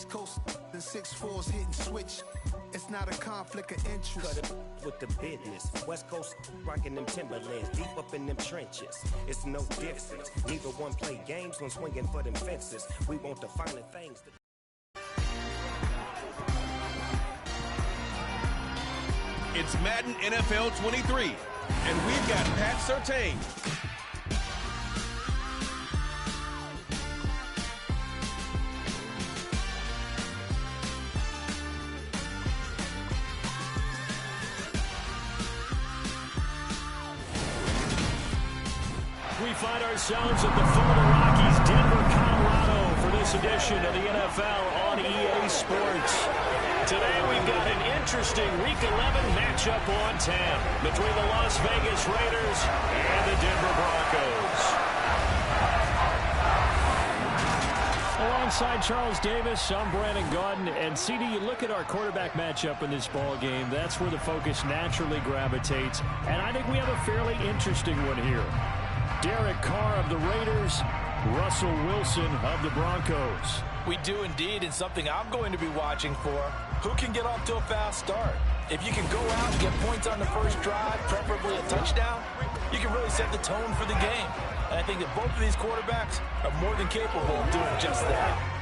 East Coast and 6'4s hitting switch. It's not a conflict of interest. Cut it with the business. West Coast rocking them Timberlands, deep up in them trenches. It's no difference. Neither one play games when swinging for them fences. We want the finer things. It's Madden NFL 23, and we've got Pat Surtain. We find ourselves at the foot of the Rockies, Denver, Colorado, for this edition of the NFL on EA Sports. Today we've got an interesting Week 11 matchup on tap between the Las Vegas Raiders and the Denver Broncos. Alongside Charles Davis, I'm Brandon Gaudin. And CD, you look at our quarterback matchup in this ball game, that's where the focus naturally gravitates. And I think we have a fairly interesting one here. Derek Carr of the Raiders, Russell Wilson of the Broncos. We do indeed, and something I'm going to be watching for. Who can get off to a fast start? If you can go out and get points on the first drive, preferably a touchdown, you can really set the tone for the game. And I think that both of these quarterbacks are more than capable of doing just that.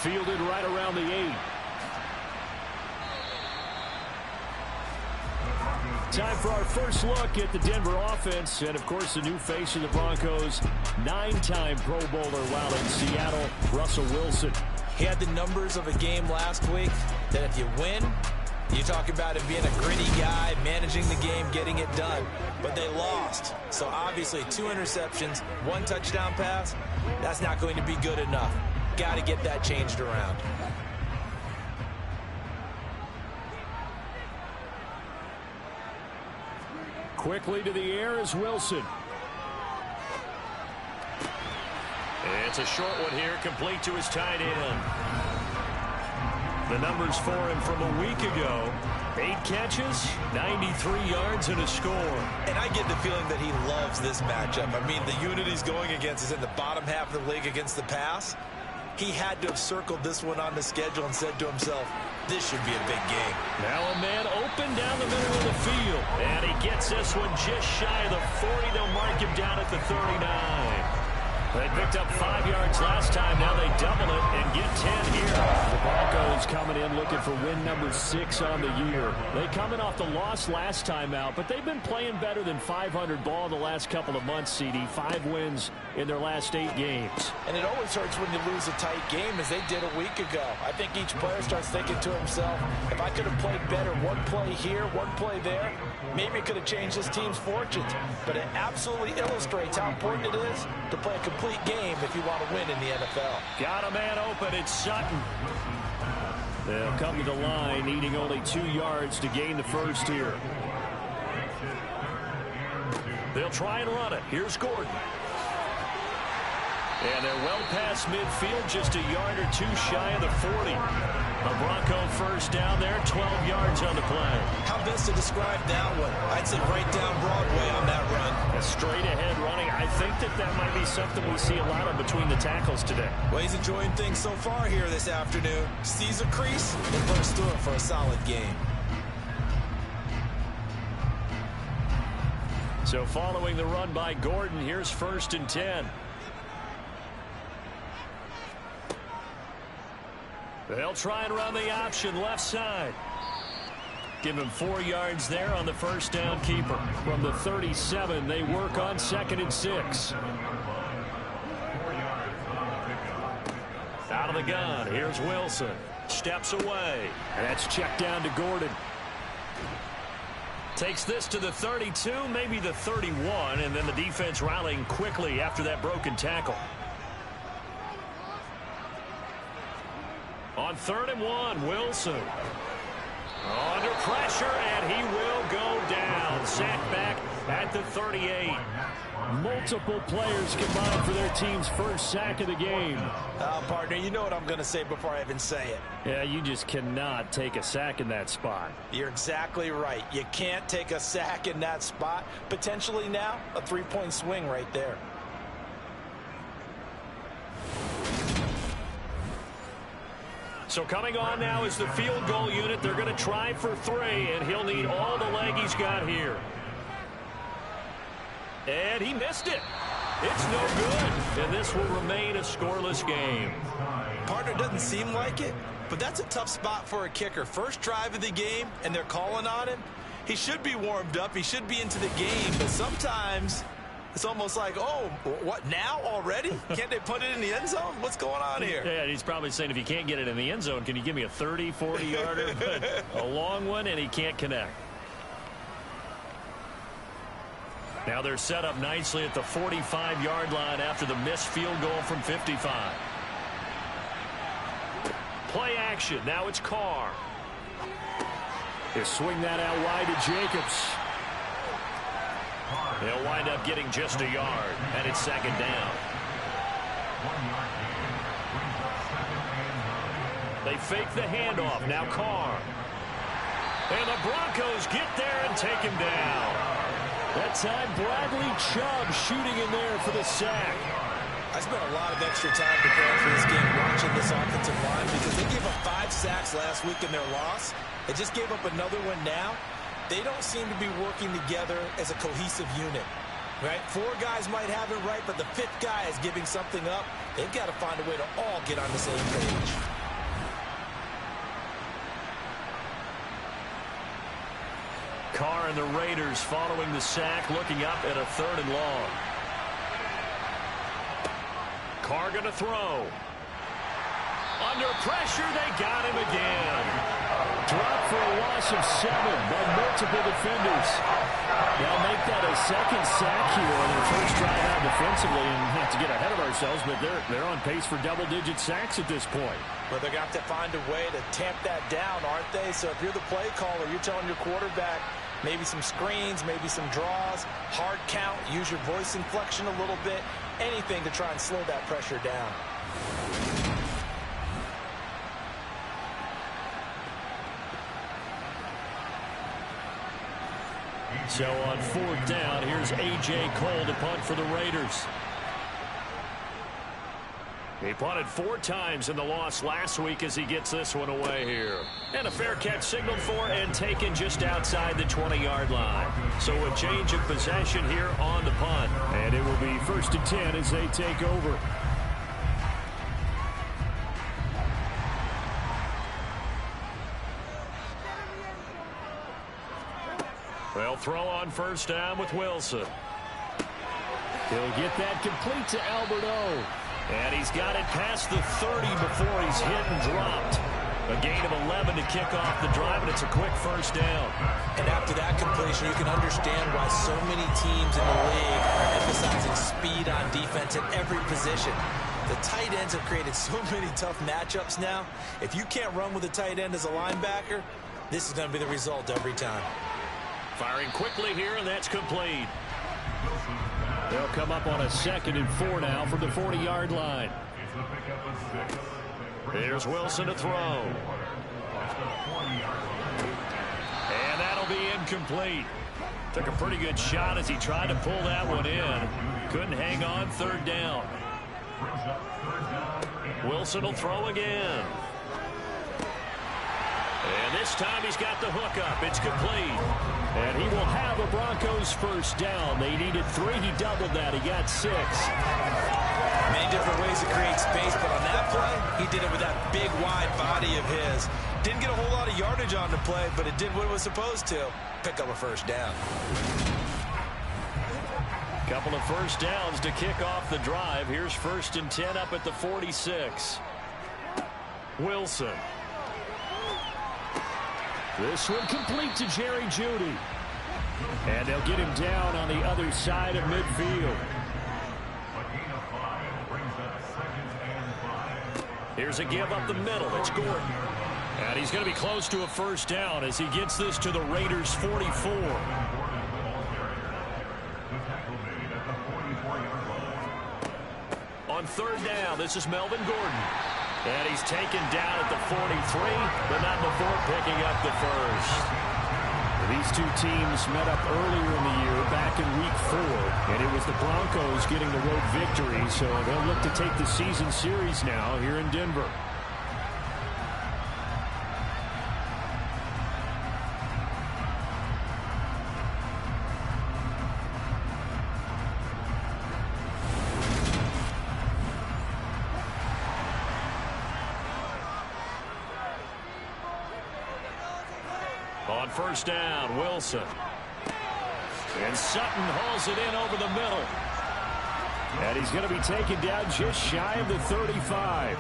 Fielded right around the 8. Time for our first look at the Denver offense. And, of course, the new face of the Broncos, 9-time Pro Bowler while in Seattle, Russell Wilson. He had the numbers of a game last week that if you win, you talk about him being a gritty guy, managing the game, getting it done. But they lost. So, obviously, 2 interceptions, 1 touchdown pass, that's not going to be good enough. Got to get that changed around. Quickly to the air is Wilson. It's a short one here, complete to his tight end. The numbers for him from a week ago: 8 catches, 93 yards, and a score. And I get the feeling that he loves this matchup. I mean, the unit he's going against is in the bottom half of the league against the pass. He had to have circled this one on the schedule and said to himself, this should be a big game. Now a man open down the middle of the field. And he gets this one just shy of the 40. They'll mark him down at the 39. They picked up 5 yards last time. Now they double it and get 10 here. The Broncos coming in looking for win number 6 on the year. They coming off the loss last time out, but they've been playing better than 500 ball the last couple of months, CD. 5 wins in their last 8 games. And it always hurts when you lose a tight game, as they did a week ago. I think each player starts thinking to himself, if I could have played better, one play here, one play there, maybe it could have changed this team's fortunes. But it absolutely illustrates how important it is to play a complete game if you want to win in the NFL. Got a man open. It's Sutton. They'll come to the line, needing only 2 yards to gain the first here. They'll try and run it. Here's Gordon. And they're well past midfield, just a yard or 2 shy of the 40. A Bronco first down there, 12 yards on the play. How best to describe that one? I'd say right down Broadway on that run. A straight ahead running. I think that might be something we see a lot of between the tackles today. Well, he's enjoying things so far here this afternoon. Sees a crease and bursts through it for a solid game. So following the run by Gordon, here's 1st and 10. They'll try and run the option left side. Give him 4 yards there on the first down keeper. From the 37, they work on 2nd and 6. Out of the gun, here's Wilson. Steps away. That's checked down to Gordon. Takes this to the 32, maybe the 31, and then the defense rallying quickly after that broken tackle. On 3rd and 1, Wilson. Under pressure, and he will go down. Sacked back at the 38. Multiple players combined for their team's first sack of the game. Partner, you know what I'm going to say before I even say it. Yeah, you just cannot take a sack in that spot. You're exactly right. You can't take a sack in that spot. Potentially now, a 3-point swing right there. So coming on now is the field goal unit. They're going to try for 3, and he'll need all the leg he's got here. And he missed it. It's no good. And this will remain a scoreless game. Partner, doesn't seem like it, but that's a tough spot for a kicker. First drive of the game, and they're calling on him. He should be warmed up. He should be into the game, but sometimes it's almost like, oh, what, now already? Can't they put it in the end zone? What's going on here? Yeah, he's probably saying, if you can't get it in the end zone, can you give me a 30, 40-yarder? But a long one, and he can't connect. Now they're set up nicely at the 45-yard line after the missed field goal from 55. Play action. Now it's Carr. They swing that out wide to Jacobs. They'll wind up getting just a yard, and it's 2nd down. They fake the handoff. Now Carr. And the Broncos get there and take him down. That time, Bradley Chubb shooting in there for the sack. I spent a lot of extra time preparing for this game watching this offensive line because they gave up 5 sacks last week in their loss. They just gave up another one now. They don't seem to be working together as a cohesive unit. Right? 4 guys might have it right, but the 5th guy is giving something up. They've got to find a way to all get on the same page. Carr and the Raiders following the sack, looking up at a 3rd and long. Carr going to throw. Under pressure, they got him again. Dropped for a loss of 7 by multiple defenders. They'll make that a 2nd sack here on their first drive out defensively, and not to get ahead of ourselves, but they're on pace for double-digit sacks at this point. Well, they're going to have to find a way to tamp that down, aren't they? So if you're the play caller, you're telling your quarterback maybe some screens, maybe some draws, hard count, use your voice inflection a little bit, anything to try and slow that pressure down. So on 4th down, here's A.J. Cole to punt for the Raiders. He punted 4 times in the loss last week as he gets this one away here. And a fair catch signaled for and taken just outside the 20-yard line. So a change of possession here on the punt. And it will be 1st and 10 as they take over. They'll throw on 1st down with Wilson. He'll get that complete to Alberto. And he's got it past the 30 before he's hit and dropped. A gain of 11 to kick off the drive, and it's a quick 1st down. And after that completion, you can understand why so many teams in the league are emphasizing speed on defense at every position. The tight ends have created so many tough matchups now. If you can't run with a tight end as a linebacker, this is going to be the result every time. Firing quickly here, and that's complete. They'll come up on a 2nd and 4 now from the 40-yard line. Here's Wilson to throw. And that'll be incomplete. Took a pretty good shot as he tried to pull that one in. Couldn't hang on 3rd down. Wilson will throw again. And this time he's got the hook up. It's complete. And he will have a Broncos 1st down. They needed 3. He doubled that. He got 6. Many different ways to create space, but on that play, he did it with that big, wide body of his. Didn't get a whole lot of yardage on the play, but it did what it was supposed to. Pick up a 1st down. Couple of 1st downs to kick off the drive. Here's 1st and 10 up at the 46. Wilson. This one complete to Jerry Jeudy. And they'll get him down on the other side of midfield. Here's a give up the middle. It's Gordon. And he's going to be close to a first down as he gets this to the Raiders' 44. On third down, this is Melvin Gordon. And he's taken down at the 43, but not before picking up the first. These two teams met up earlier in the year, back in Week 4, and it was the Broncos getting the road victory, so they'll look to take the season series now here in Denver. On first down, Wilson. And Sutton hauls it in over the middle. And he's going to be taken down just shy of the 35.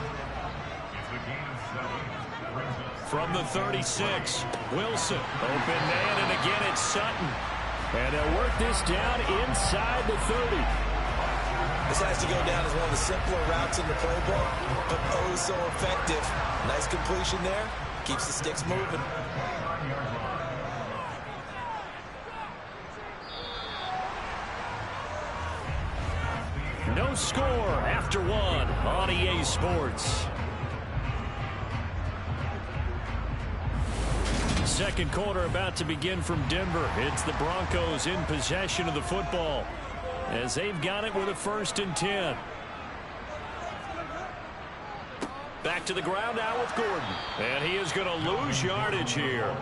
From the 36, Wilson. Open man, and again it's Sutton. And they'll work this down inside the 30. This has to go down as one of the simpler routes in the playbook, but oh so effective. Nice completion there. Keeps the sticks moving. No score after one on EA Sports. Second quarter about to begin from Denver. It's the Broncos in possession of the football as they've got it with a 1st and 10. Back to the ground now with Gordon. And he is going to lose yardage here.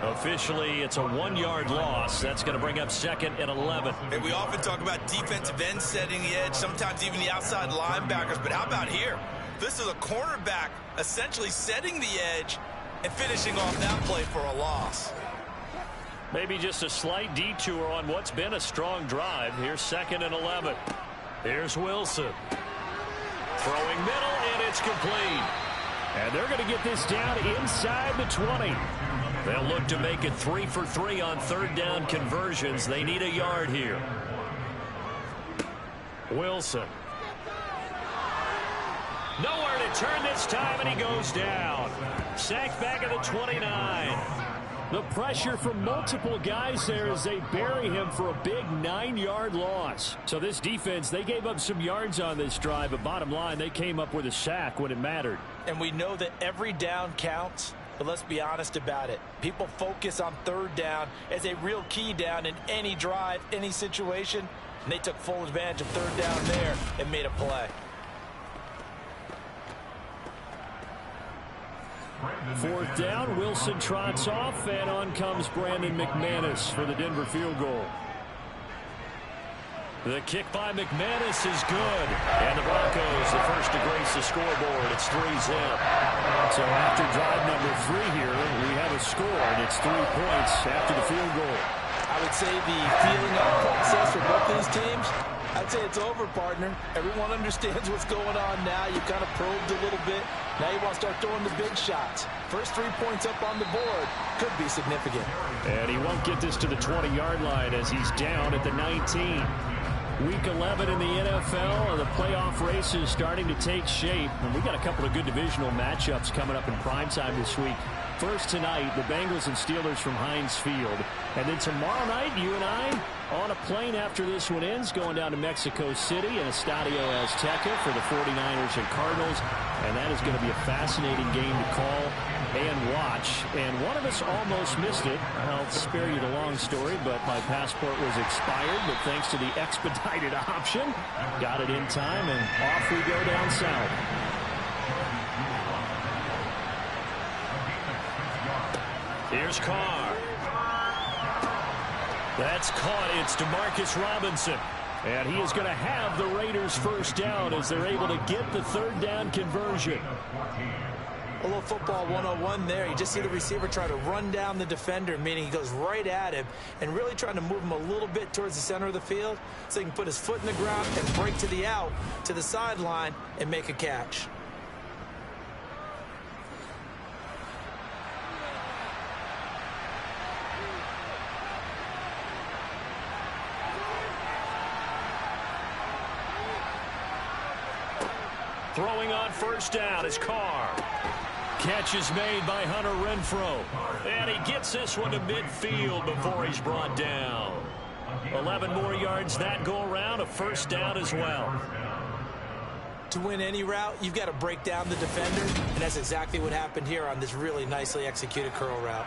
Officially, it's a 1-yard loss. That's going to bring up 2nd and 11. And we often talk about defensive ends setting the edge, sometimes even the outside linebackers. But how about here? This is a cornerback essentially setting the edge and finishing off that play for a loss. Maybe just a slight detour on what's been a strong drive. Here's 2nd and 11. Here's Wilson. Throwing middle, and it's complete. And they're going to get this down inside the 20. They'll look to make it 3 for 3 on third down conversions. They need a yard here. Wilson. Nowhere to turn this time, and he goes down. Sacked back at the 29. The pressure from multiple guys there as they bury him for a big 9-yard loss. So this defense, they gave up some yards on this drive, but bottom line, they came up with a sack when it mattered. And we know that every down counts, but let's be honest about it. People focus on third down as a real key down in any drive, any situation, and they took full advantage of third down there and made a play. 4th down, Wilson trots off, and on comes Brandon McManus for the Denver field goal. The kick by McManus is good. And the Broncos, the first to grace the scoreboard. It's 3-zip. So after drive number 3 here, we have a score, and it's 3 points after the field goal. I would say the feeling out process for both these teams, I'd say it's over, partner. Everyone understands what's going on now. You kind of probed a little bit. Now you want to start throwing the big shots. First 3 points up on the board could be significant. And he won't get this to the 20-yard line as he's down at the 19. Week 11 in the NFL, the playoff race is starting to take shape. And we got a couple of good divisional matchups coming up in primetime this week. First tonight, the Bengals and Steelers from Heinz Field. And then tomorrow night, you and I on a plane after this one ends, going down to Mexico City in Estadio Azteca for the 49ers and Cardinals. And that is going to be a fascinating game to call and watch. And one of us almost missed it. I'll spare you the long story, but my passport was expired. But thanks to the expedited option, got it in time, and off we go down south. Here's Carr. That's caught. It's DeMarcus Robinson. And he is going to have the Raiders first down as they're able to get the third down conversion. A little football 101 there. You just see the receiver try to run down the defender, meaning he goes right at him and really trying to move him a little bit towards the center of the field so he can put his foot in the ground and break to the out, to the sideline, and make a catch. Throwing on first down is Carr. Catch is made by Hunter Renfrow. And he gets this one to midfield before he's brought down. 11 more yards that go around, a first down as well. To win any route, you've got to break down the defender, and that's exactly what happened here on this really nicely executed curl route.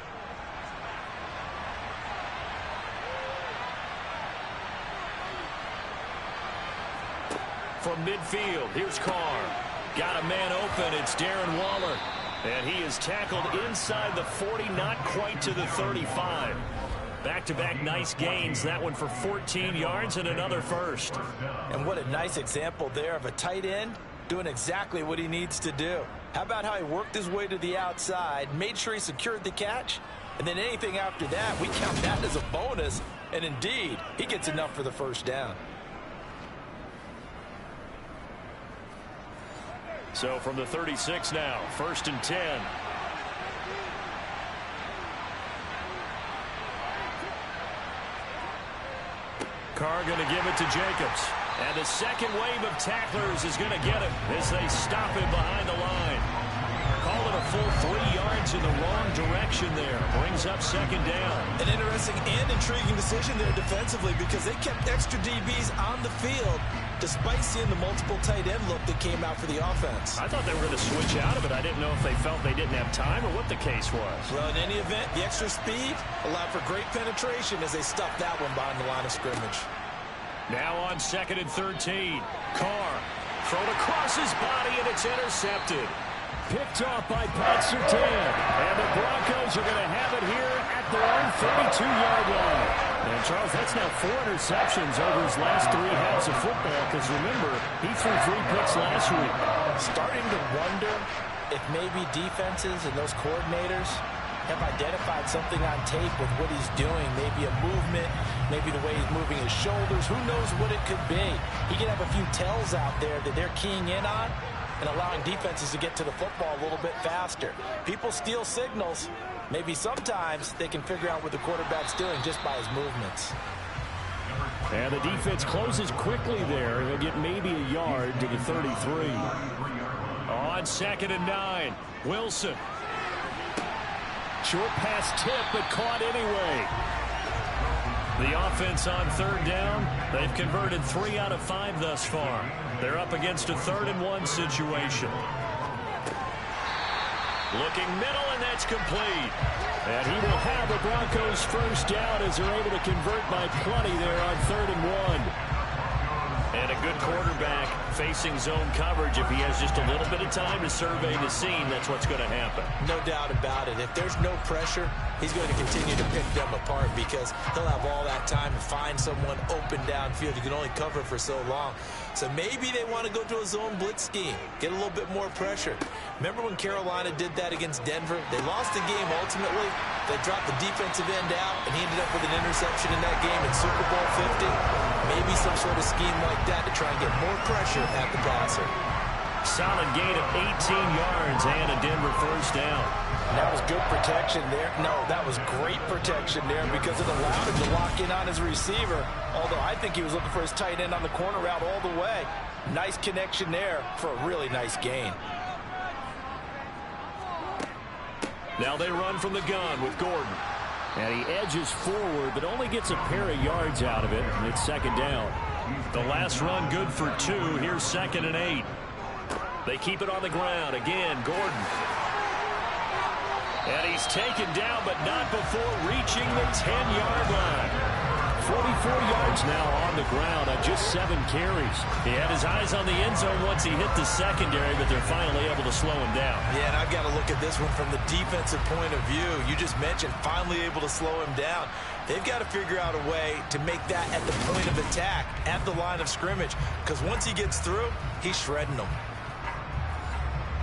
From midfield, here's Carr. Got a man open, it's Darren Waller. And he is tackled inside the 40, not quite to the 35. Back-to-back nice gains, that one for 14 yards and another first. And what a nice example there of a tight end doing exactly what he needs to do. How about how he worked his way to the outside, made sure he secured the catch, and then anything after that, we count that as a bonus. And indeed, he gets enough for the first down. So from the 36 now, 1st and 10. Carr going to give it to Jacobs. And the second wave of tacklers is going to get him as they stop him behind the line. Call it a full 3 yards in the wrong direction there. Brings up second down. An interesting and intriguing decision there defensively because they kept extra DBs on the field despite seeing the multiple tight end look that came out for the offense. I thought they were going to switch out of it. I didn't know if they felt they didn't have time or what the case was. Well, in any event, the extra speed allowed for great penetration as they stuffed that one behind the line of scrimmage. Now on 2nd and 13. Carr thrown across his body, and it's intercepted. Picked off by Pat Surtain. And the Broncos are going to have it here at their own 32-yard line. And, Charles, that's now 4 interceptions over his last 3 halves of football, because, remember, he threw 3 picks last week. Starting to wonder if maybe defenses and those coordinators have identified something on tape with what he's doing. Maybe a movement, maybe the way he's moving his shoulders. Who knows what it could be? He could have a few tells out there that they're keying in on and allowing defenses to get to the football a little bit faster. People steal signals. Maybe sometimes they can figure out what the quarterback's doing just by his movements. And the defense closes quickly there. He'll get maybe a yard to the 33. On 2nd and 9, Wilson. Short pass tip, but caught anyway. The offense on 3rd down, they've converted 3 out of 5 thus far. They're up against a 3rd and 1 situation. Looking middle, and that's complete. And he will have the Broncos first down as they're able to convert by plenty there on 3rd and 1. And a good quarterback facing zone coverage. If he has just a little bit of time to survey the scene, that's what's going to happen. No doubt about it. If there's no pressure, he's going to continue to pick them apart because he'll have all that time to find someone open downfield. You can only cover for so long. So maybe they want to go to a zone blitz scheme, get a little bit more pressure. Remember when Carolina did that against Denver? They lost the game ultimately. They dropped the defensive end out, and he ended up with an interception in that game in Super Bowl 50. Maybe some sort of scheme like that to try and get more pressure at the passer. Solid gain of 18 yards and a Denver first down. That was good protection there. No, that was great protection there because it allowed him to lock in on his receiver. Although I think he was looking for his tight end on the corner route all the way. Nice connection there for a really nice gain. Now they run from the gun with Gordon. And he edges forward, but only gets a pair of yards out of it, and it's 2nd down. The last run good for 2. Here's 2nd and 8. They keep it on the ground. Again, Gordon. And he's taken down, but not before reaching the 10-yard line. 44 yards now on the ground on just 7 carries. He had his eyes on the end zone once he hit the secondary, but they're finally able to slow him down. Yeah, and I've got to look at this one from the defensive point of view. You just mentioned finally able to slow him down. They've got to figure out a way to make that at the point of attack, at the line of scrimmage, because once he gets through, he's shredding them.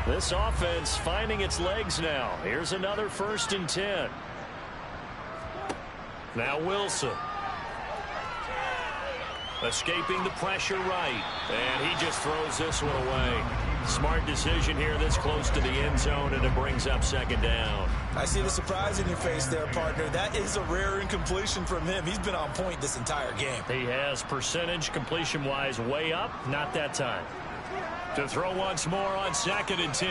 This offense finding its legs now. Here's another 1st and 10. Now Wilson. Escaping the pressure right. And he just throws this one away. Smart decision here this close to the end zone, and it brings up 2nd down. I see the surprise in your face there, partner. That is a rare incompletion from him. He's been on point this entire game. He has percentage completion-wise way up. Not that time. To throw once more on 2nd and 10.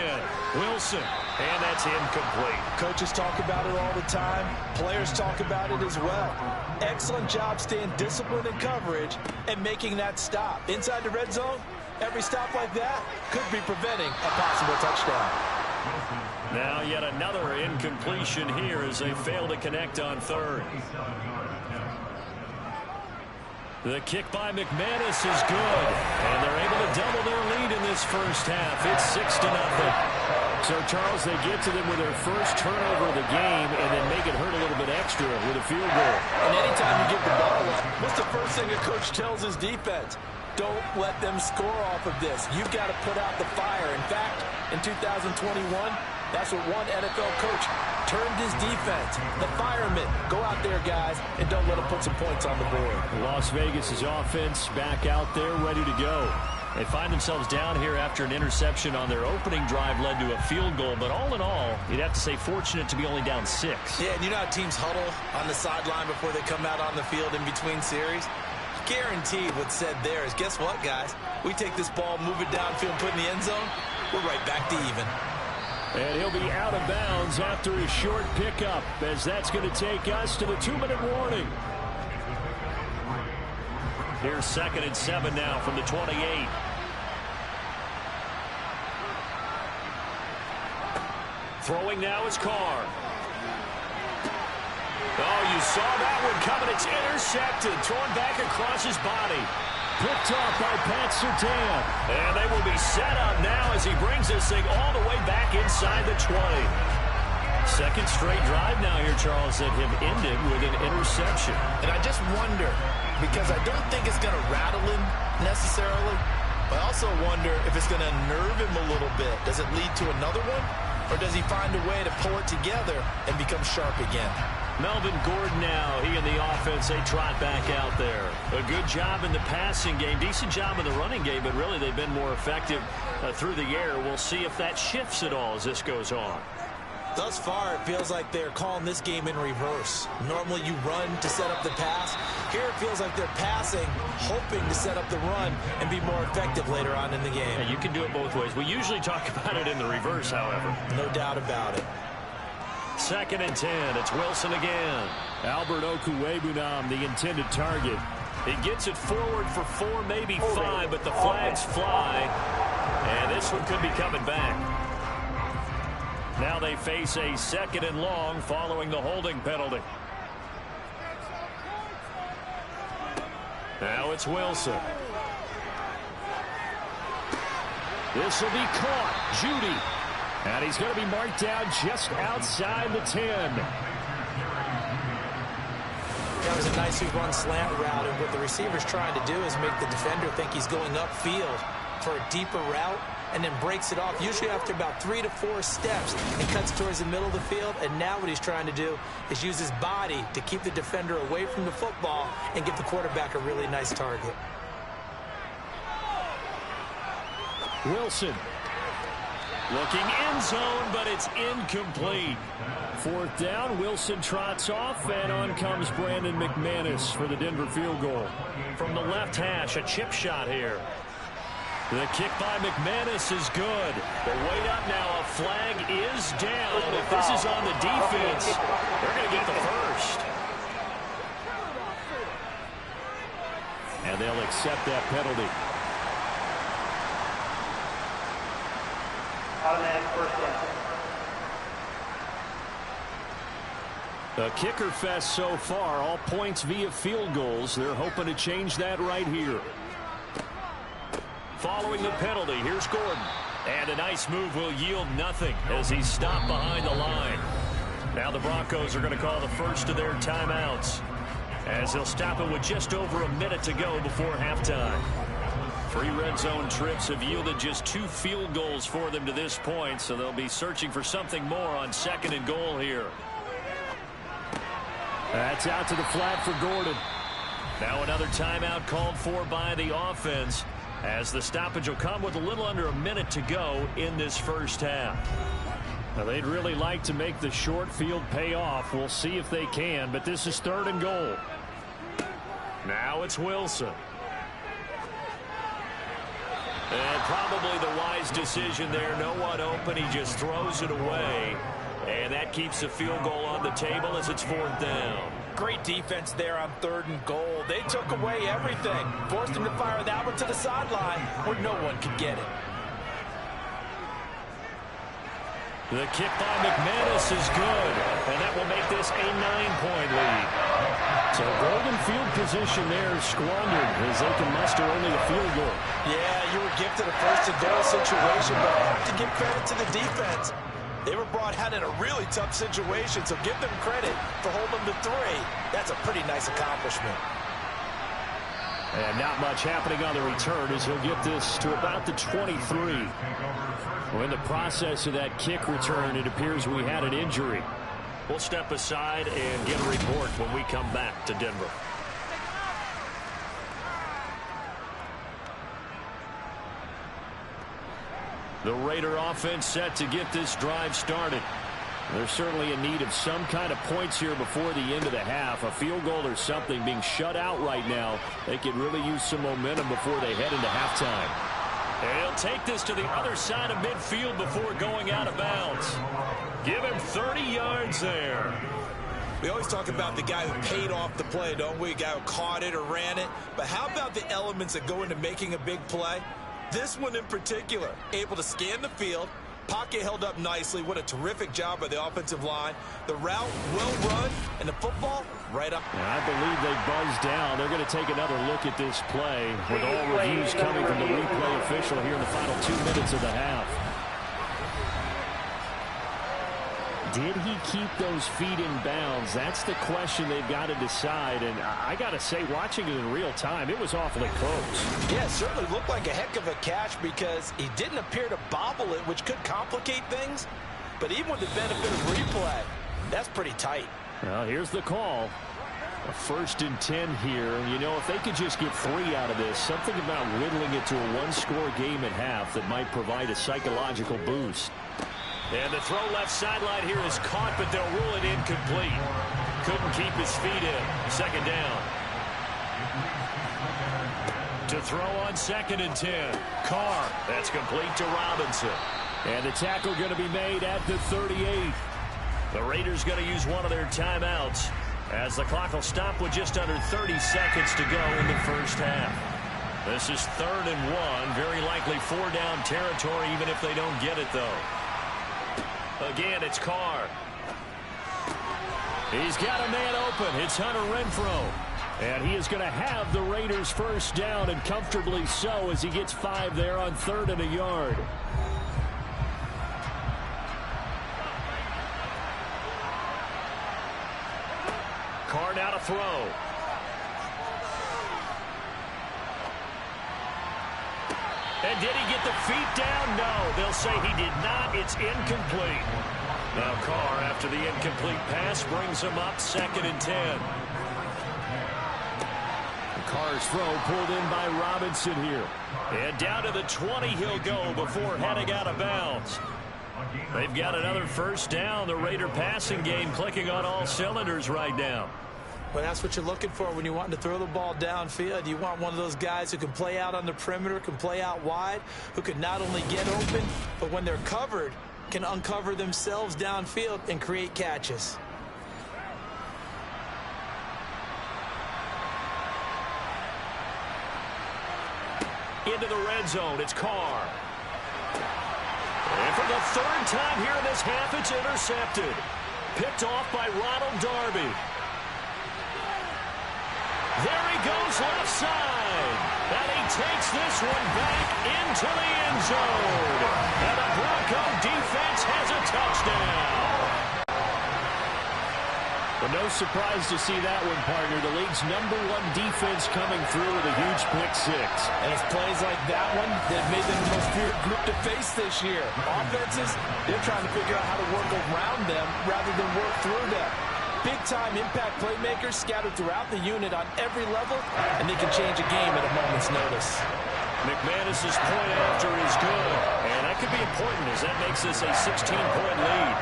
Wilson. And that's incomplete. Coaches talk about it all the time. Players talk about it as well. Excellent job staying disciplined in coverage and making that stop. Inside the red zone, every stop like that could be preventing a possible touchdown. Now yet another incompletion here as they fail to connect on 3rd. The kick by McManus is good, and they're able to double their lead in this first half. It's 6-0. So, Charles, they get to them with their first turnover of the game and then make it hurt a little bit extra with a field goal. And anytime you give the ball up, what's the first thing a coach tells his defense? Don't let them score off of this. You've got to put out the fire. In fact, in 2021, that's what one NFL coach termed his defense. The firemen. Go out there, guys, and don't let them put some points on the board. Las Vegas' offense back out there ready to go. They find themselves down here after an interception on their opening drive led to a field goal. But all in all, you'd have to say fortunate to be only down 6. Yeah, and you know how teams huddle on the sideline before they come out on the field in between series? Guaranteed what's said there is, guess what, guys? We take this ball, move it downfield, put it in the end zone, we're right back to even. And he'll be out of bounds after his short pickup, as that's going to take us to the 2-minute warning. Here's 2nd and 7 now from the 28. Throwing now is Carr. Oh, you saw that one coming. It's intercepted. Thrown back across his body. Picked off by Pat Surtain. And they will be set up now as he brings this thing all the way back inside the 20. Second straight drive now here, Charles, that have ended with an interception. And I just wonder, because I don't think it's going to rattle him necessarily, but I also wonder if it's going to nerve him a little bit. Does it lead to another one? Or does he find a way to pull it together and become sharp again? Melvin Gordon now, he and the offense, they trot back out there. A good job in the passing game, decent job in the running game, but really they've been more effective through the air. We'll see if that shifts at all as this goes on. Thus far, it feels like they're calling this game in reverse. Normally you run to set up the pass. Here it feels like they're passing, hoping to set up the run and be more effective later on in the game. Yeah, you can do it both ways. We usually talk about it in the reverse, however. No doubt about it. 2nd and 10. It's Wilson again. Albert Okwuegbunam, the intended target. He gets it forward for 4, maybe 5, but the flags fly. And this one could be coming back. Now they face a 2nd and long following the holding penalty. Now it's Wilson. This will be caught. Judy. And he's going to be marked down just outside the 10. That was a nicely run slant route, and what the receiver's trying to do is make the defender think he's going upfield for a deeper route, and then breaks it off, usually after about 3 to 4 steps, and cuts towards the middle of the field. And now what he's trying to do is use his body to keep the defender away from the football and give the quarterback a really nice target. Wilson. Looking end zone, but it's incomplete. 4th down, Wilson trots off, and on comes Brandon McManus for the Denver field goal. From the left hash, a chip shot here. The kick by McManus is good. But wait up now, a flag is down. If this is on the defense, they're going to get the first. And they'll accept that penalty. A kicker fest so far, all points via field goals. They're hoping to change that right here. Following the penalty, here's Gordon. And a nice move will yield nothing as he's stopped behind the line. Now the Broncos are going to call the first of their timeouts, as they'll stop it with just over a minute to go before halftime. 3 red zone trips have yielded just 2 field goals for them to this point, so they'll be searching for something more on 2nd and goal here. That's out to the flat for Gordon. Now another timeout called for by the offense, as the stoppage will come with a little under a minute to go in this first half. Now they'd really like to make the short field pay off. We'll see if they can, but this is 3rd and goal. Now it's Wilson. And probably the wise decision there. No one open. He just throws it away. And that keeps the field goal on the table as it's 4th down. Great defense there on 3rd and goal. They took away everything. Forced him to fire that one to the sideline where no one could get it. The kick by McManus is good, and that will make this a 9-point lead. So golden field position there squandered as they can muster only a field goal. Yeah, you were gifted a first-and-goal situation, but I have to give credit to the defense. They were brought out in a really tough situation, so give them credit for holding them to 3. That's a pretty nice accomplishment. And not much happening on the return as he'll get this to about the 23. Well, in the process of that kick return, it appears we had an injury. We'll step aside and get a report when we come back to Denver. The Raider offense set to get this drive started. They're certainly in need of some kind of points here before the end of the half. A field goal or something. Being shut out right now, they could really use some momentum before they head into halftime. And he'll take this to the other side of midfield before going out of bounds. Give him 30 yards there. We always talk about the guy who paid off the play, don't we? A guy who caught it or ran it. But how about the elements that go into making a big play? This one in particular, able to scan the field. Pocket held up nicely. What a terrific job by the offensive line. The route well run, and the football right up. And I believe they buzzed down. They're going to take another look at this play with all reviews coming from the replay official here in the final 2 minutes of the half. Did he keep those feet in bounds? That's the question they've got to decide. And I got to say, watching it in real time, it was awfully close. Yeah, it certainly looked like a heck of a catch because he didn't appear to bobble it, which could complicate things. But even with the benefit of replay, that's pretty tight. Well, here's the call. A 1st and 10 here. You know, if they could just get 3 out of this, something about whittling it to a 1-score game at half that might provide a psychological boost. And the throw left sideline here is caught, but they'll rule it incomplete. Couldn't keep his feet in. 2nd down. To throw on 2nd and 10. Carr. That's complete to Robinson. And the tackle going to be made at the 38. The Raiders going to use one of their timeouts as the clock will stop with just under 30 seconds to go in the first half. This is 3rd and 1. Very likely 4-down territory, even if they don't get it, though. Again, it's Carr. He's got a man open. It's Hunter Renfrow. And he is going to have the Raiders' 1st down, and comfortably so as he gets 5 there on 3rd and a yard. Carr now to throw. And did he get the feet down? No, they'll say he did not. It's incomplete. Now Carr, after the incomplete pass, brings him up 2nd and 10. Carr's throw pulled in by Robinson here. And down to the 20 he'll go before heading out of bounds. They've got another 1st down. The Raider passing game clicking on all cylinders right now. Well, that's what you're looking for when you want to throw the ball downfield. You want one of those guys who can play out on the perimeter, can play out wide, who can not only get open, but when they're covered, can uncover themselves downfield and create catches. Into the red zone, it's Carr. And for the 3rd time here in this half, it's intercepted. Picked off by Ronald Darby. There he goes left side. And he takes this one back into the end zone. And the Bronco defense has a touchdown. Well, no surprise to see that one, partner. The league's #1 defense coming through with a huge pick-6. And it's plays like that one that made them the most feared group to face this year. Offenses, they're trying to figure out how to work around them rather than work through them. Big-time impact playmakers scattered throughout the unit on every level, and they can change a game at a moment's notice. McManus's point after is good, and that could be important as that makes this a 16-point lead.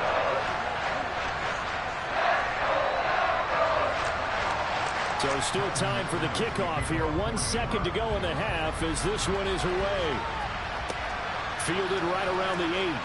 So still time for the kickoff here. 1 second to go in the half as this one is away. Fielded right around the 8.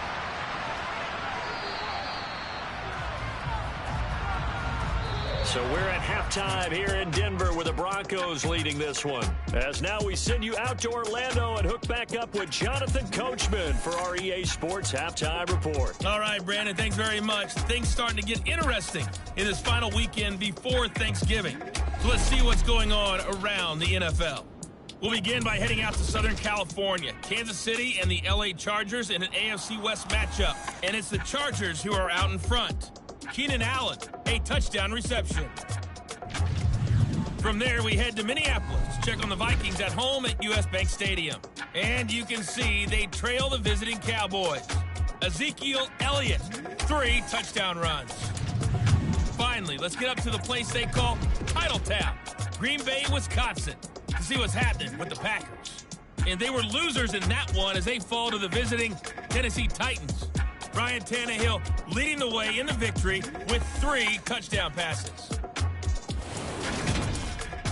So we're at halftime here in Denver with the Broncos leading this one. As now we send you out to Orlando and hook back up with Jonathan Coachman for our EA Sports Halftime Report. All right, Brandon, thanks very much. Things starting to get interesting in this final weekend before Thanksgiving. So let's see what's going on around the NFL. We'll begin by heading out to Southern California. Kansas City and the LA Chargers in an AFC West matchup. And it's the Chargers who are out in front. Keenan Allen, a touchdown reception. From there, we head to Minneapolis to check on the Vikings at home at US Bank Stadium. And you can see they trail the visiting Cowboys. Ezekiel Elliott, 3 touchdown runs. Finally, let's get up to the place they call Titletown, Green Bay, Wisconsin, to see what's happening with the Packers. And they were losers in that one as they fall to the visiting Tennessee Titans. Ryan Tannehill leading the way in the victory with 3 touchdown passes.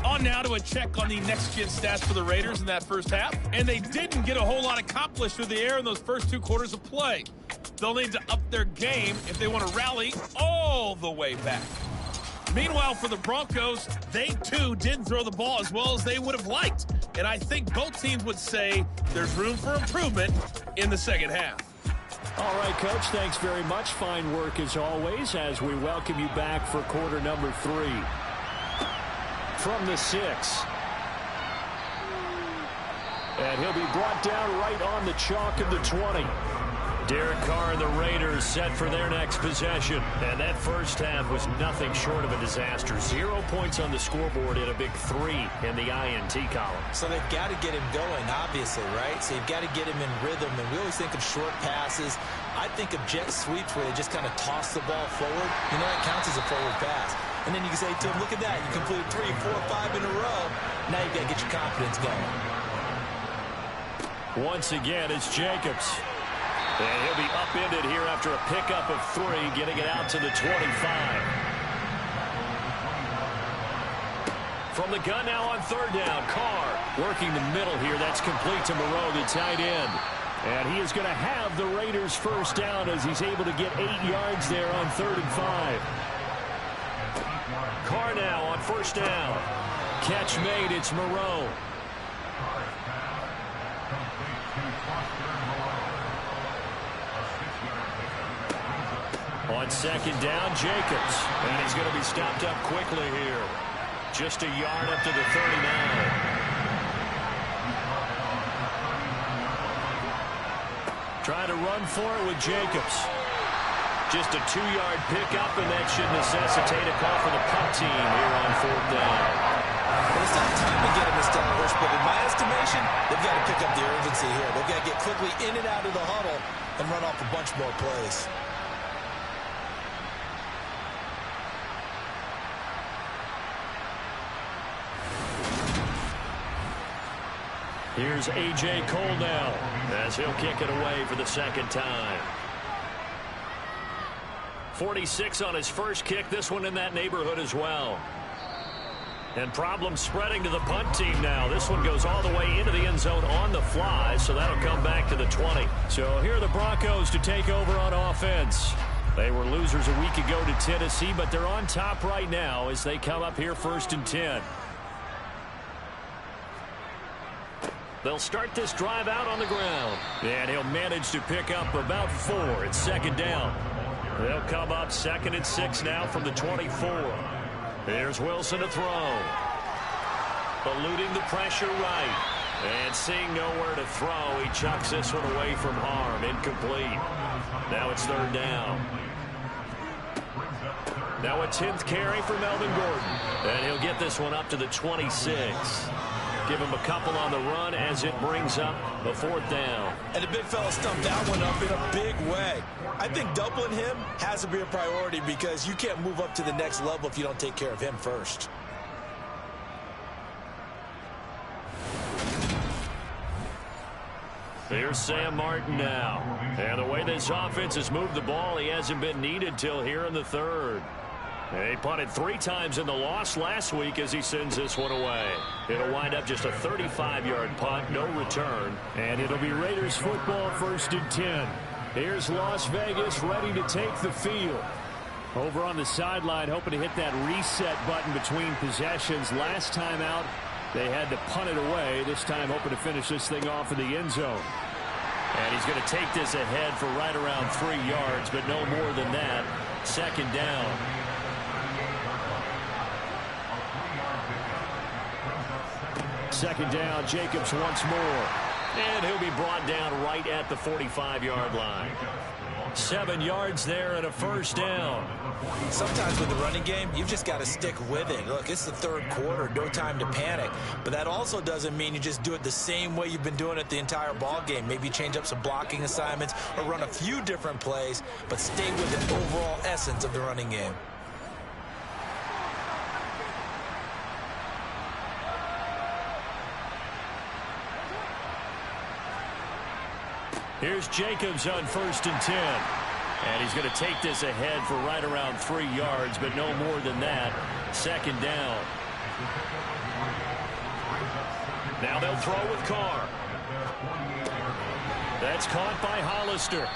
On now to a check on the next-gen stats for the Raiders in that first half. And they didn't get a whole lot accomplished through the air in those first 2 quarters of play. They'll need to up their game if they want to rally all the way back. Meanwhile, for the Broncos, they too didn't throw the ball as well as they would have liked. And I think both teams would say there's room for improvement in the second half. All right, Coach, thanks very much. Fine work as always as we welcome you back for quarter number 3. From the 6. And he'll be brought down right on the chalk of the 20. Derek Carr and the Raiders set for their next possession. And that first half was nothing short of a disaster. 0 points on the scoreboard and a big 3 in the INT column. So they've got to get him going, obviously, right? So you've got to get him in rhythm. And we always think of short passes. I think of jet sweeps where they just kind of toss the ball forward. You know, that counts as a forward pass. And then you can say to him, look at that. You completed 3, 4, 5 in a row. Now you've got to get your confidence going. Once again, it's Jacobs. And he'll be upended here after a pickup of 3, getting it out to the 25. From the gun now on third down, Carr working the middle here. That's complete to Moreau, the tight end. And he is going to have the Raiders first down as he's able to get 8 yards there on 3rd and 5. Carr now on first down. Catch made, it's Moreau. On second down, Jacobs. And he's going to be stopped up quickly here. Just a yard up to the 39. Trying to run for it with Jacobs. Just a 2-yard pickup, and that should necessitate a call for the punt team here on 4th down. Well, it's not time to get him established, but in my estimation, they've got to pick up the urgency here. They've got to get quickly in and out of the huddle and run off a bunch more plays. Here's A.J. Cole now as he'll kick it away for the second time. 46 on his first kick. This one in that neighborhood as well. And problems spreading to the punt team now. This one goes all the way into the end zone on the fly, so that'll come back to the 20. So here are the Broncos to take over on offense. They were losers a week ago to Tennessee, but they're on top right now as they come up here 1st and 10. They'll start this drive out on the ground. And he'll manage to pick up about 4. It's second down. They'll come up 2nd and 6 now from the 24. Here's Wilson to throw. Eluding the pressure right. And seeing nowhere to throw, he chucks this one away from harm. Incomplete. Now it's 3rd down. Now a 10th carry for Melvin Gordon. And he'll get this one up to the 26. Give him a couple on the run as it brings up the 4th down. And the big fella stumped that one up in a big way. I think doubling him has to be a priority because you can't move up to the next level if you don't take care of him first. Here's Sam Martin now. And the way this offense has moved the ball, he hasn't been needed till here in the 3rd. He punted 3 times in the loss last week as he sends this one away. It'll wind up just a 35-yard punt, no return. And it'll be Raiders football, 1st and 10. Here's Las Vegas ready to take the field. Over on the sideline, hoping to hit that reset button between possessions. Last time out, they had to punt it away. This time, hoping to finish this thing off in the end zone. And he's going to take this ahead for right around 3 yards, but no more than that. 2nd down. Second down, Jacobs once more. And he'll be brought down right at the 45-yard line. 7 yards there and a 1st down. Sometimes with the running game, you've just got to stick with it. Look, it's the 3rd quarter, no time to panic. But that also doesn't mean you just do it the same way you've been doing it the entire ball game. Maybe change up some blocking assignments or run a few different plays, but stay with the overall essence of the running game. Here's Jacobs on 1st and 10. And he's going to take this ahead for right around 3 yards, but no more than that. 2nd down. Now they'll throw with Carr. That's caught by Hollister.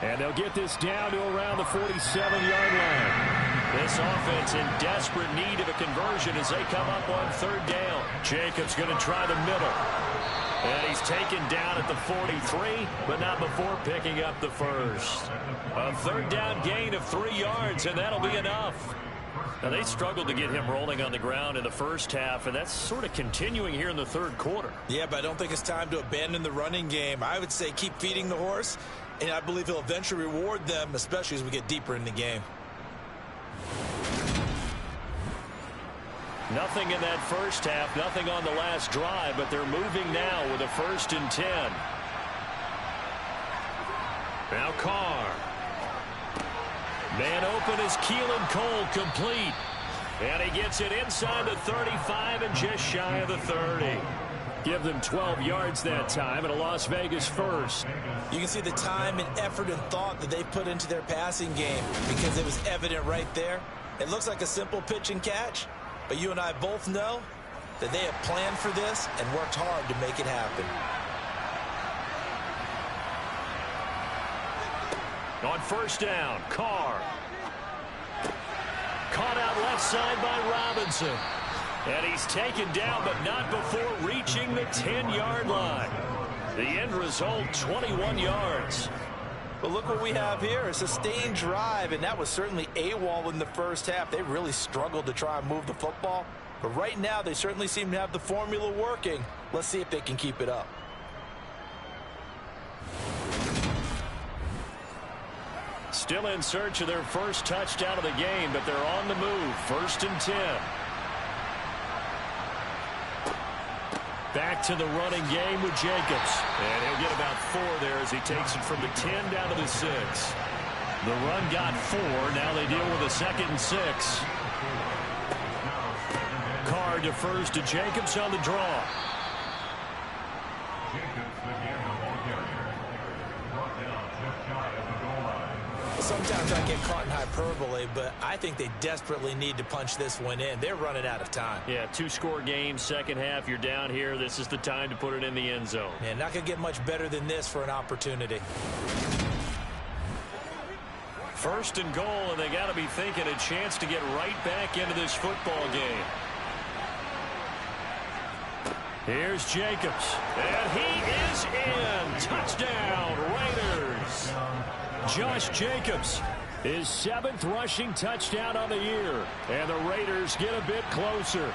And they'll get this down to around the 47-yard line. This offense in desperate need of a conversion as they come up on 3rd down. Jacobs going to try the middle. And he's taken down at the 43, but not before picking up the 1st. A 3rd down gain of 3 yards, and that'll be enough. Now, they struggled to get him rolling on the ground in the first half, and that's sort of continuing here in the 3rd quarter. Yeah, but I don't think it's time to abandon the running game. I would say keep feeding the horse, and I believe he'll eventually reward them, especially as we get deeper in the game. Nothing in that first half, nothing on the last drive, but they're moving now with a 1st and 10. Now Carr. Man open is Keelan Cole, complete. And he gets it inside the 35 and just shy of the 30. Give them 12 yards that time and a Las Vegas 1st. You can see the time and effort and thought that they put into their passing game because it was evident right there. It looks like a simple pitch and catch. But you and I both know that they have planned for this and worked hard to make it happen. On 1st down, Carr. Caught out left side by Robinson. And he's taken down, but not before reaching the 10-yard line. The end result, 21 yards. But look what we have here, a sustained drive, and that was certainly AWOL in the first half. They really struggled to try and move the football. But right now, they certainly seem to have the formula working. Let's see if they can keep it up. Still in search of their first touchdown of the game, but they're on the move. 1st and 10. Back to the running game with Jacobs. And he'll get about 4 there as he takes it from the 10 down to the 6. The run got 4. Now they deal with a 2nd and 6. Carr defers to Jacobs on the draw. Sometimes I get caught in hyperbole, but I think they desperately need to punch this one in. They're running out of time. Yeah, 2-score game, second half. You're down here. This is the time to put it in the end zone. Yeah, not going to get much better than this for an opportunity. 1st and goal, and they got to be thinking a chance to get right back into this football game. Here's Jacobs, and he is in. Touchdown, Raiders. Josh Jacobs, his 7th rushing touchdown on the year, and the Raiders get a bit closer.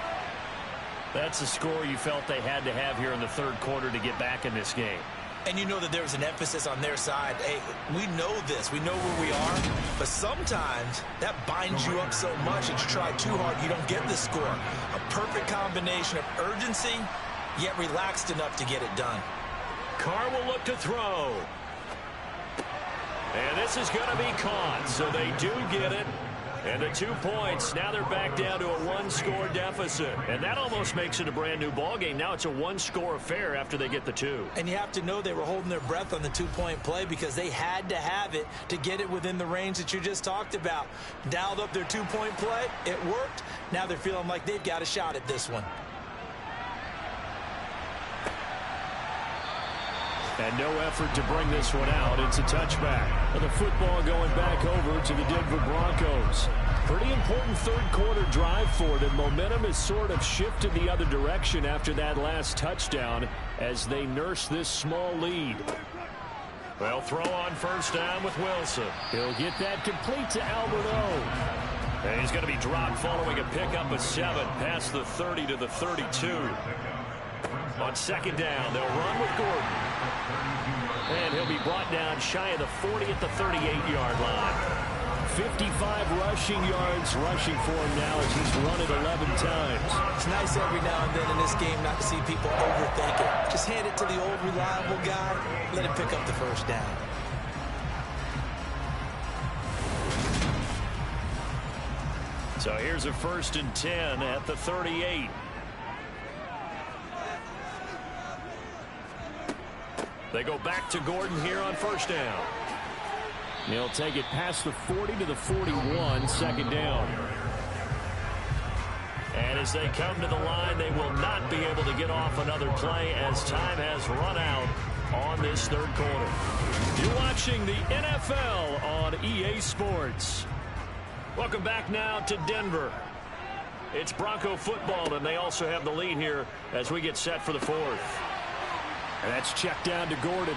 That's the score you felt they had to have here in the 3rd quarter to get back in this game. And you know that there's an emphasis on their side. Hey, we know this. We know where we are. But sometimes that binds you up so much that you try too hard, you don't get the score. A perfect combination of urgency, yet relaxed enough to get it done. Carr will look to throw. And this is going to be caught, so they do get it. And the 2 points, now they're back down to a 1-score deficit. And that almost makes it a brand-new ball game. Now it's a 1-score affair after they get the 2. And you have to know they were holding their breath on the 2-point play because they had to have it to get it within the range that you just talked about. Dialed up their 2-point play. It worked. Now they're feeling like they've got a shot at this one. And no effort to bring this one out. It's a touchback. And the football going back over to the Denver Broncos. Pretty important third-quarter drive for them. Momentum has sort of shifted the other direction after that last touchdown as they nurse this small lead. Well, throw on first down with Wilson. He'll get that complete to Alberto. And he's going to be dropped following a pickup of 7 past the 30 to the 32. On second down, they'll run with Gordon. And he'll be brought down shy of the 40 at the 38-yard line. 55 rushing yards rushing for him now as he's run it 11 times. It's nice every now and then in this game not to see people overthink it. Just hand it to the old reliable guy. Let him pick up the first down. So here's a 1st and 10 at the 38. They go back to Gordon here on first down. He'll take it past the 40 to the 41, second down. And as they come to the line, they will not be able to get off another play as time has run out on this third quarter. You're watching the NFL on EA Sports. Welcome back now to Denver. It's Bronco football, and they also have the lead here as we get set for the 4th. And that's checked down to Gordon.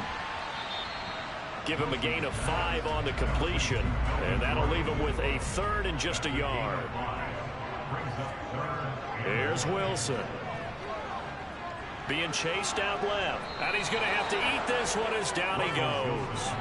Give him a gain of 5 on the completion, and that'll leave him with a 3rd and just a yard. Here's Wilson. Being chased out left, and he's going to have to eat this one as down he goes.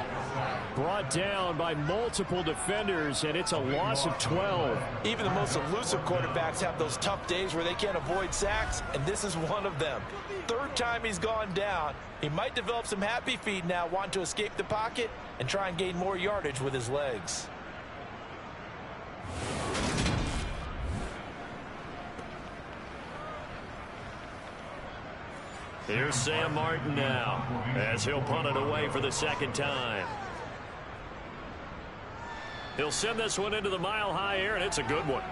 Brought down by multiple defenders, and it's a loss of 12. Even the most elusive quarterbacks have those tough days where they can't avoid sacks, and this is one of them. 3rd time he's gone down. He might develop some happy feet now, wanting to escape the pocket and try and gain more yardage with his legs. Here's Sam Martin now as he'll punt it away for the 2nd time. He'll send this one into the mile-high air, and it's a good one.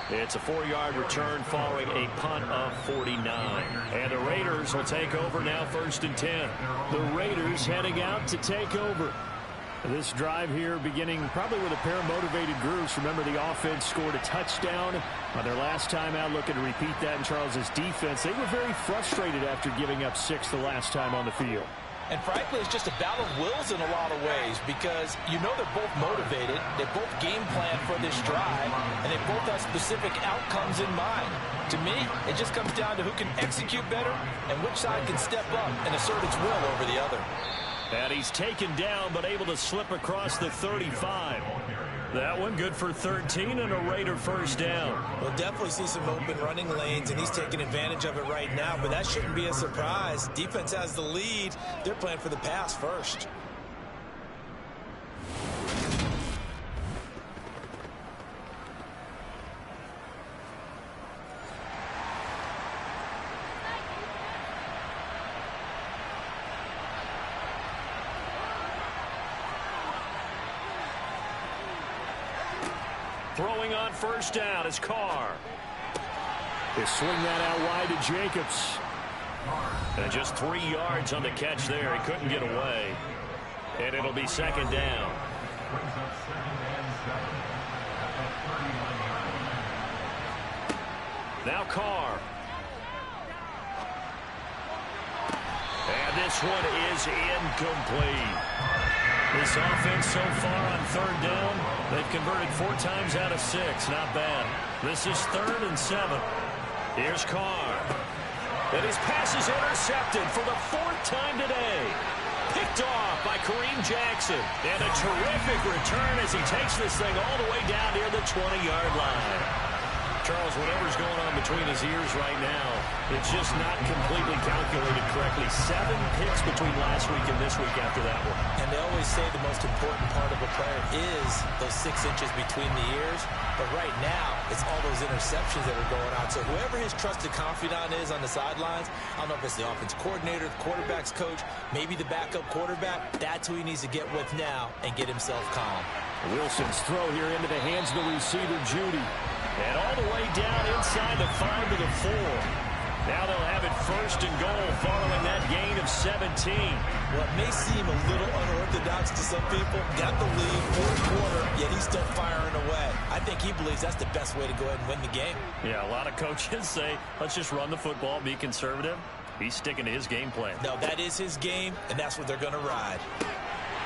It's a 4-yard return following a punt of 49. And the Raiders will take over now 1st and 10. The Raiders heading out to take over. This drive here beginning probably with a pair of motivated groups. Remember, the offense scored a touchdown on their last time out, looking to repeat that in Charles's defense. They were very frustrated after giving up 6 the last time on the field. And frankly, it's just a battle of wills in a lot of ways because you know they're both motivated, they both game plan for this drive, and they both have specific outcomes in mind. To me, it just comes down to who can execute better and which side can step up and assert its will over the other. And he's taken down but able to slip across the 35. That one good for 13 and a Raider first down. We'll definitely see some open running lanes, and he's taking advantage of it right now, but that shouldn't be a surprise. Defense has the lead. They're playing for the pass first. Throwing on first down is Carr. They swing that out wide to Jacobs. And just 3 yards on the catch there. He couldn't get away. And it'll be 2nd down. Now Carr. And this one is incomplete. This offense so far on 3rd down, they've converted 4 times out of 6. Not bad. This is 3rd and 7. Here's Carr. And his pass is intercepted for the 4th time today. Picked off by Kareem Jackson. And a terrific return as he takes this thing all the way down near the 20-yard line. Charles, whatever's going on between his ears right now, it's just not completely calculated correctly. 7 picks between last week and this week after that one. And they always say the most important part of a player is those 6 inches between the ears. But right now, it's all those interceptions that are going on. So whoever his trusted confidant is on the sidelines, I don't know if it's the offense coordinator, the quarterback's coach, maybe the backup quarterback, that's who he needs to get with now and get himself calm. Wilson's throw here into the hands of the receiver, Judy. And all the way down inside the 5 to the 4. Now they'll have it 1st and goal following that gain of 17. Well, it may seem a little unorthodox to some people. Got the lead, 4th quarter, yet he's still firing away. I think he believes that's the best way to go ahead and win the game. Yeah, a lot of coaches say, let's just run the football, be conservative. He's sticking to his game plan. No, that is his game, and that's what they're going to ride.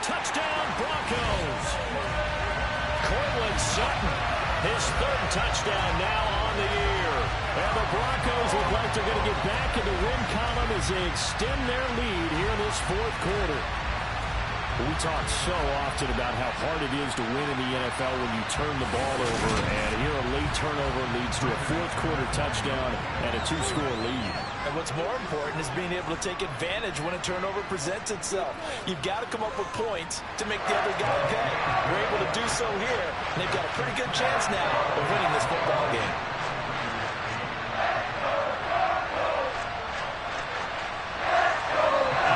Touchdown, Broncos! Cortland Sutton, his 3rd touchdown now on the year. And the Broncos look like they're going to get back in the win column as they extend their lead here in this 4th quarter. We talk so often about how hard it is to win in the NFL when you turn the ball over, and here a late turnover leads to a 4th quarter touchdown and a 2-score lead. And what's more important is being able to take advantage when a turnover presents itself. You've got to come up with points to make the other guy pay. We're able to do so here, and they've got a pretty good chance now of winning this football game.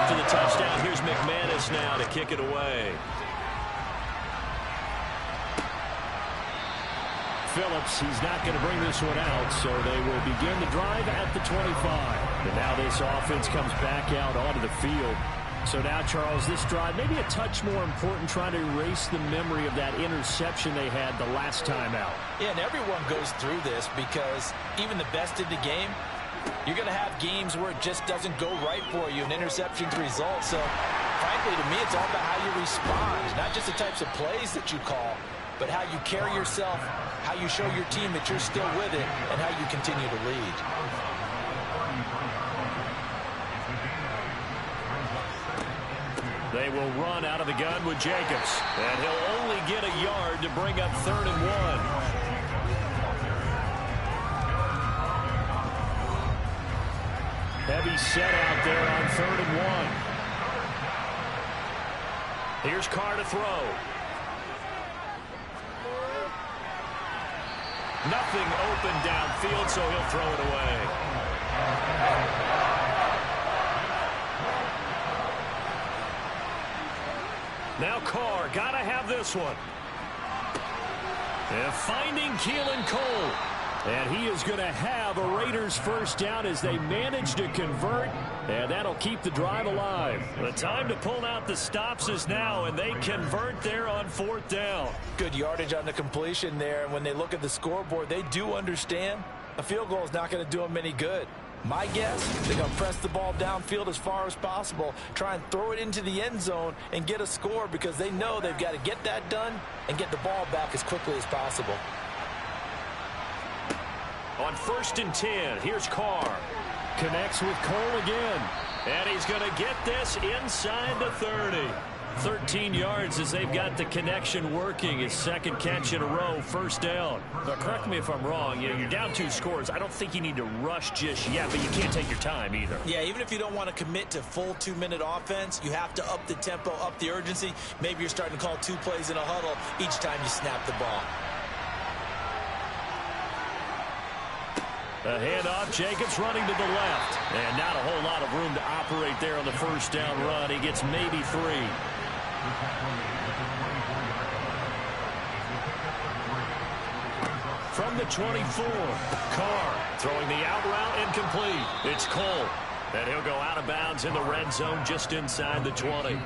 After the touchdown, here's McManus now to kick it away. Phillips, he's not going to bring this one out, so they will begin the drive at the 25. And now this offense comes back out onto the field. So now, Charles, this drive maybe a touch more important, trying to erase the memory of that interception they had the last time out. Yeah, and everyone goes through this because even the best in the game, you're going to have games where it just doesn't go right for you, and interceptions result. So, frankly, to me, it's all about how you respond, not just the types of plays that you call, but how you carry yourself, how you show your team that you're still with it, and how you continue to lead. They will run out of the gun with Jacobs, and he'll only get a yard to bring up 3rd and 1. Heavy set out there on 3rd and 1. Here's Carr to throw. Nothing open downfield, so he'll throw it away. Now Carr, gotta have this one. And finding Keelan Cole. And he is going to have a Raiders 1st down as they manage to convert. And that'll keep the drive alive. The time to pull out the stops is now, and they convert there on 4th down. Good yardage on the completion there. And when they look at the scoreboard, they do understand a field goal is not going to do them any good. My guess, they're going to press the ball downfield as far as possible, try and throw it into the end zone and get a score because they know they've got to get that done and get the ball back as quickly as possible. On 1st and 10, here's Carr. Connects with Cole again. And he's going to get this inside the 30. 13 yards as they've got the connection working. His 2nd catch in a row, 1st down. Now, correct me if I'm wrong. You're down 2 scores. I don't think you need to rush just yet, but you can't take your time either. Yeah, even if you don't want to commit to full 2-minute offense, you have to up the tempo, up the urgency. Maybe you're starting to call 2 plays in a huddle each time you snap the ball. A handoff, Jacobs running to the left. And not a whole lot of room to operate there on the 1st down run. He gets maybe 3. From the 24, Carr throwing the out route incomplete. It's Cole. And he'll go out of bounds in the red zone just inside the 20.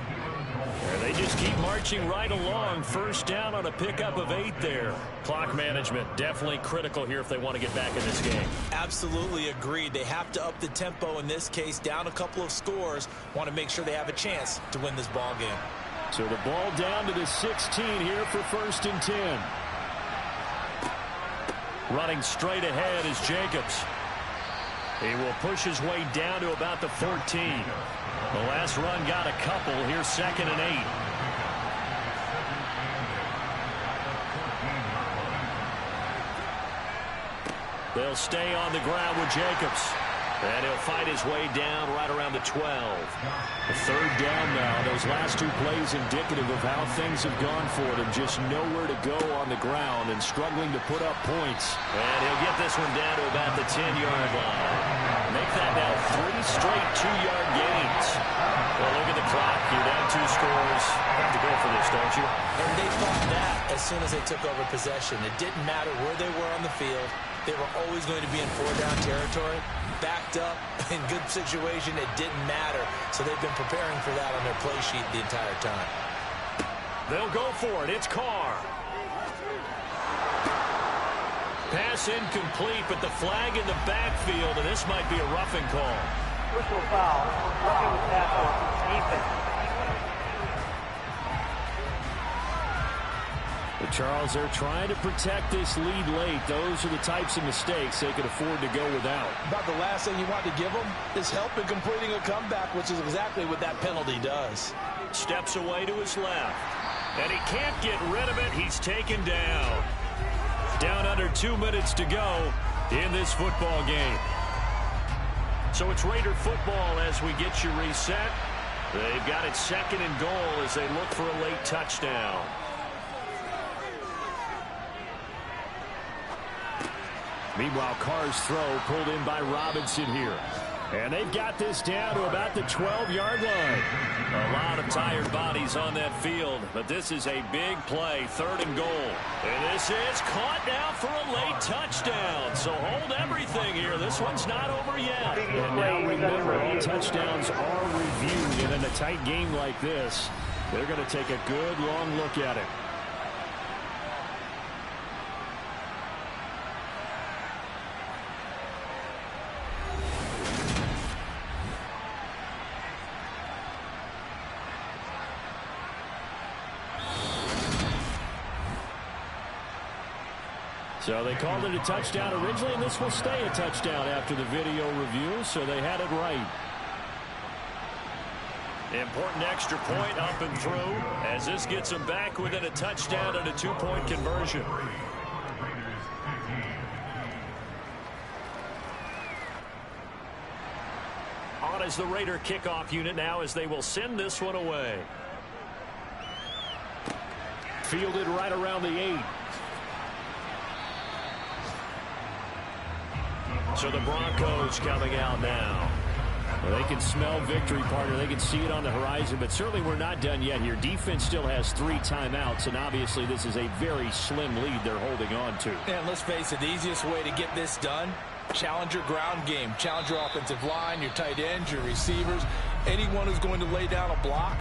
And they just keep marching right along. 1st down on a pickup of 8 there. Clock management definitely critical here if they want to get back in this game. Absolutely agreed. They have to up the tempo in this case, down a couple of scores. Want to make sure they have a chance to win this ball game. So the ball down to the 16 here for 1st and 10. Running straight ahead is Jacobs. He will push his way down to about the 14. The last run got a couple. Here's 2nd and 8. They'll stay on the ground with Jacobs. And he'll fight his way down right around the 12. A third down now. Those last two plays indicative of how things have gone for them. Just nowhere to go on the ground and struggling to put up points. And he'll get this one down to about the 10-yard line. Make that now 3 straight 2-yard gains. Well, look at the clock. You're down 2 scores. Have to go for this, don't you? And they thought that as soon as they took over possession. It didn't matter where they were on the field. They were always going to be in 4-down territory. Backed up, in good situation, it didn't matter. So they've been preparing for that on their play sheet the entire time. They'll go for it. It's Carr. Pass incomplete, but the flag in the backfield, and this might be a roughing call. Personal foul. Roughing the tackle. Defense. But Charles, they're trying to protect this lead late. Those are the types of mistakes they could afford to go without. About the last thing you want to give them is help in completing a comeback, which is exactly what that penalty does. Steps away to his left. And he can't get rid of it. He's taken down. Down under 2 minutes to go in this football game. So it's Raider football as we get you reset. They've got it 2nd and goal as they look for a late touchdown. Meanwhile, Carr's throw pulled in by Robinson here. And they've got this down to about the 12-yard line. A lot of tired bodies on that field, but this is a big play, 3rd and goal. And this is caught now for a late touchdown. So hold everything here. This one's not over yet. And now remember, all touchdowns are reviewed. And in a tight game like this, they're going to take a good long look at it. So they called it a touchdown originally, and this will stay a touchdown after the video review, so they had it right. Important extra point up and through as this gets them back within a touchdown and a 2-point conversion. On is the Raider kickoff unit now as they will send this one away. Fielded right around the 8. So the Broncos coming out now. Well, they can smell victory, partner. They can see it on the horizon, but certainly we're not done yet here. Defense still has 3 timeouts, and obviously this is a very slim lead they're holding on to. And let's face it, the easiest way to get this done, challenge your ground game. Challenge your offensive line, your tight ends, your receivers, anyone who's going to lay down a block.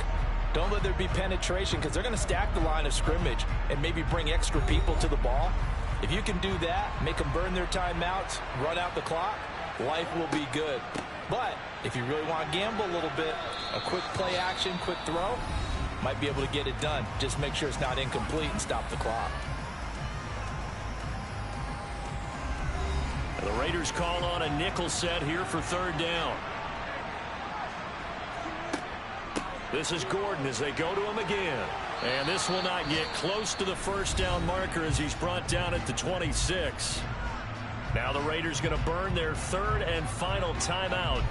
Don't let there be penetration because they're going to stack the line of scrimmage and maybe bring extra people to the ball. If you can do that, make them burn their timeouts, run out the clock, life will be good. But if you really want to gamble a little bit, a quick play action, quick throw, might be able to get it done. Just make sure it's not incomplete and stop the clock. The Raiders call on a nickel set here for 3rd down. This is Gordon as they go to him again. And this will not get close to the 1st down marker as he's brought down at the 26. Now the Raiders going to burn their 3rd and final timeout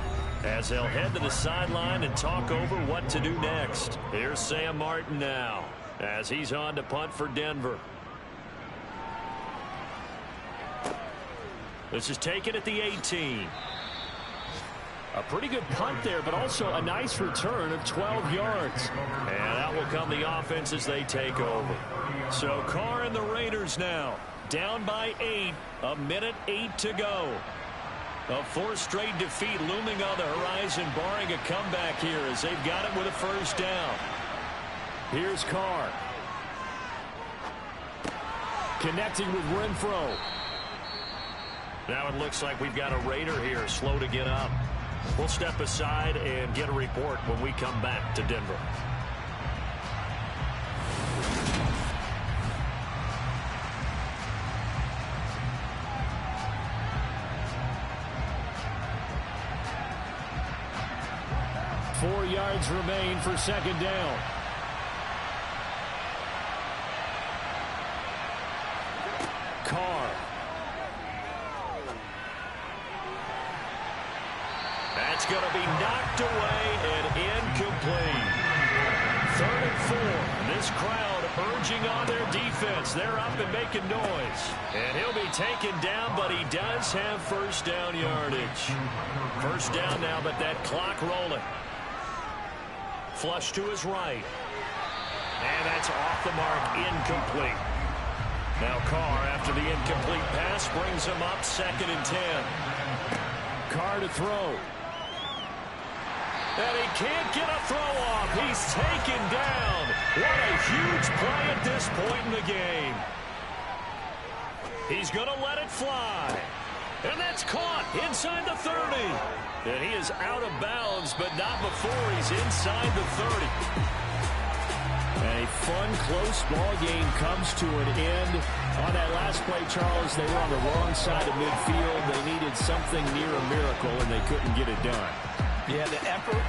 as they'll head to the sideline and talk over what to do next. Here's Sam Martin now as he's on to punt for Denver. This is taken at the 18. A pretty good punt there, but also a nice return of 12 yards. And out will come the offense as they take over. So Carr and the Raiders now down by 8, 1:08 to go. A 4th straight defeat looming on the horizon, barring a comeback here as they've got it with a 1st down. Here's Carr. Connecting with Renfro. Now it looks like we've got a Raider here slow to get up. We'll step aside and get a report when we come back to Denver. Four yards remain for 2nd down. Carr. That's going to be knocked away and incomplete. 3rd and 4. This crowd urging on their defense. They're up and making noise. And he'll be taken down, but he does have first down yardage. First down now, but that clock rolling. Flush to his right. And that's off the mark, incomplete. Now Carr, after the incomplete pass, brings him up 2nd and 10. Carr to throw. And he can't get a throw off. He's taken down. What a huge play at this point in the game. He's going to let it fly. And that's caught inside the 30. And he is out of bounds, but not before he's inside the 30. A fun, close ball game comes to an end. On that last play, Charles, they were on the wrong side of midfield. They needed something near a miracle, and they couldn't get it done. Yeah, the effort,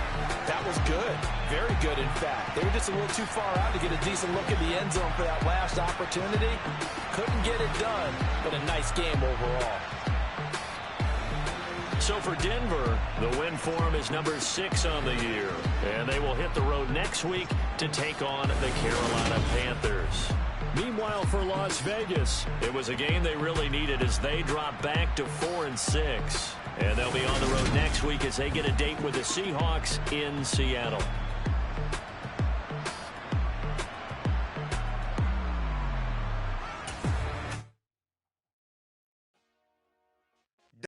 that was good. Very good, in fact. They were just a little too far out to get a decent look at the end zone for that last opportunity. Couldn't get it done, but a nice game overall. So for Denver, the win for them is number 6 on the year. And they will hit the road next week to take on the Carolina Panthers. Meanwhile, for Las Vegas, it was a game they really needed as they drop back to 4-6. And they'll be on the road next week as they get a date with the Seahawks in Seattle.